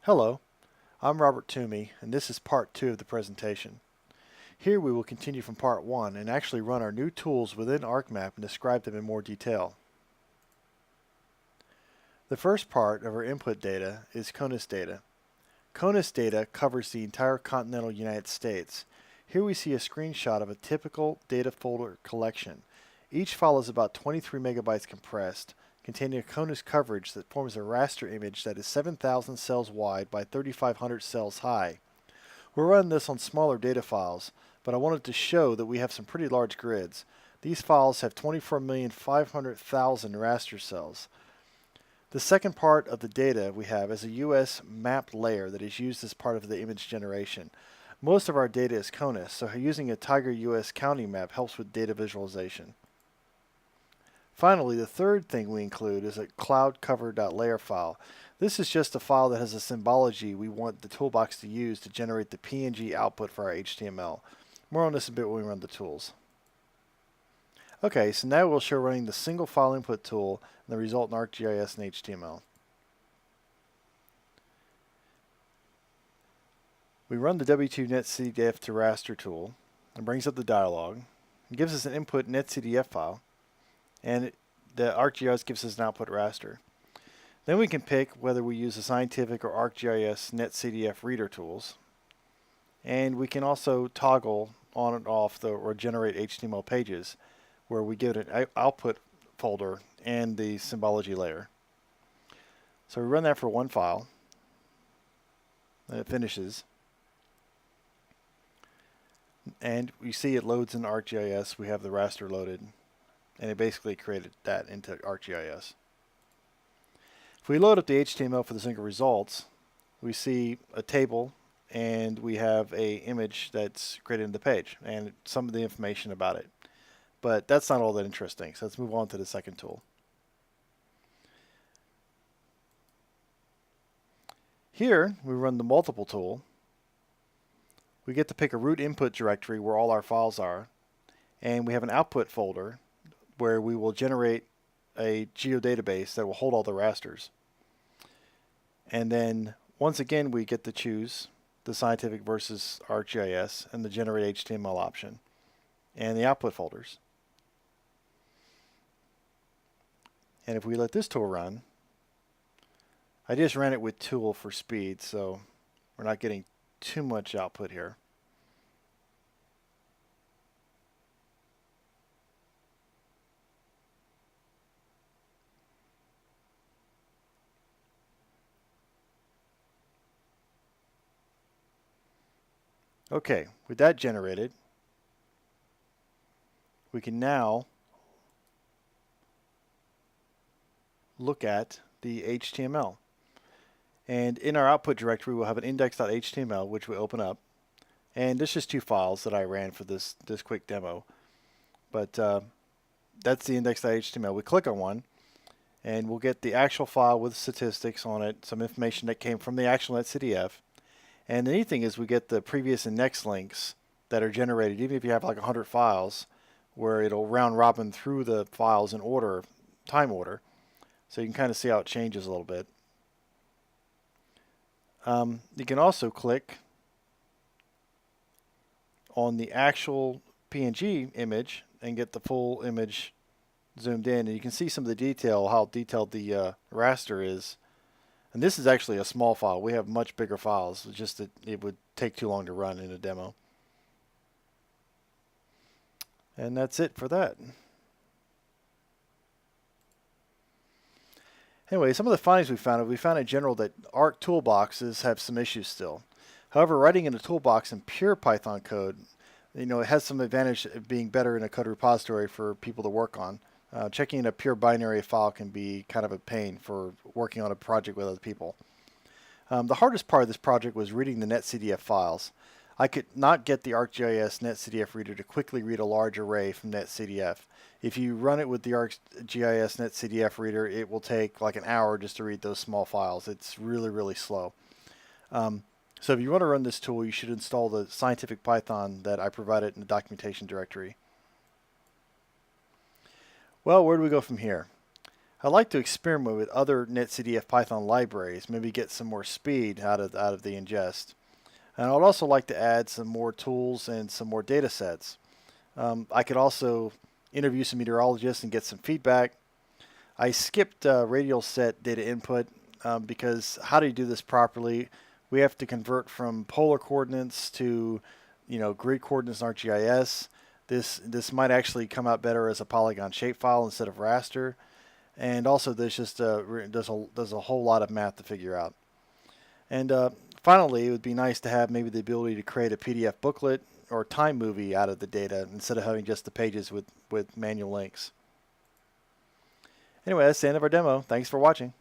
Hello, I'm Robert Toomey, and this is part 2 of the presentation. Here we will continue from part 1 and actually run our new tools within ArcMap and describe them in more detail. The first part of our input data is CONUS data. CONUS data covers the entire continental United States. Here we see a screenshot of a typical data folder collection. Each file is about 23 megabytes compressed, containing a CONUS coverage that forms a raster image that is 7,000 cells wide by 3,500 cells high. We're running this on smaller data files, but I wanted to show that we have some pretty large grids. These files have 24,500,000 raster cells. The second part of the data we have is a US map layer that is used as part of the image generation. Most of our data is CONUS, so using a Tiger US county map helps with data visualization. Finally, the third thing we include is a cloudcover.layer file. This is just a file that has a symbology we want the toolbox to use to generate the PNG output for our HTML. More on this a bit when we run the tools. Okay, so now we'll show running the single file input tool and the result in ArcGIS and HTML. We run the W2 netcdf to raster tool and brings up the dialog. It gives us an input netcdf file, and the ArcGIS gives us an output raster. Then we can pick whether we use the scientific or ArcGIS netcdf reader tools, and we can also toggle on and off or generate HTML pages where we get an output folder and the symbology layer. So we run that for one file, and it finishes. And we see it loads in ArcGIS. We have the raster loaded, and it basically created that into ArcGIS. If we load up the HTML for the single results, we see a table and we have an image that's created in the page and some of the information about it. But that's not all that interesting, so let's move on to the second tool. Here we run the multiple tool. We get to pick a root input directory where all our files are, and we have an output folder where we will generate a geodatabase that will hold all the rasters. And then once again we get to choose the scientific versus ArcGIS and the generate HTML option and the output folders. And if we let this tool run, I just ran it with tool for speed, so we're not getting too much output here. Okay, with that generated, we can now look at the HTML. And in our output directory, we'll have an index.html, which we open up. And this is two files that I ran for this quick demo. But that's the index.html. We click on one, and we'll get the actual file with statistics on it, some information that came from the actual netcdf. And the neat thing is we get the previous and next links that are generated, even if you have like 100 files, where it'll round robin through the files in order, time order. So you can kind of see how it changes a little bit. You can also click on the actual PNG image and get the full image zoomed in, and you can see some of the detail, how detailed the raster is. And this is actually a small file. We have much bigger files, it's just that it would take too long to run in a demo. And that's it for that. Anyway, some of the findings we found in general that Arc toolboxes have some issues still. However, writing in a toolbox in pure Python code, it has some advantage of being better in a code repository for people to work on. Checking in a pure binary file can be kind of a pain for working on a project with other people. The hardest part of this project was reading the netcdf files. I could not get the ArcGIS netcdf reader to quickly read a large array from netcdf. If you run it with the ArcGIS netcdf reader, it will take like an hour just to read those small files. It's really, really slow. So if you want to run this tool, you should install the scientific Python that I provided in the documentation directory. Well, where do we go from here? I'd like to experiment with other netcdf Python libraries, maybe get some more speed out of the ingest. And I would also like to add some more tools and some more data sets. I could also interview some meteorologists and get some feedback. I skipped radial set data input because how do you do this properly? We have to convert from polar coordinates to grid coordinates in ArcGIS. This might actually come out better as a polygon shapefile instead of raster. And also there's just there's a whole lot of math to figure out. And finally, it would be nice to have maybe the ability to create a PDF booklet or time movie out of the data instead of having just the pages with manual links. Anyway, that's the end of our demo. Thanks for watching.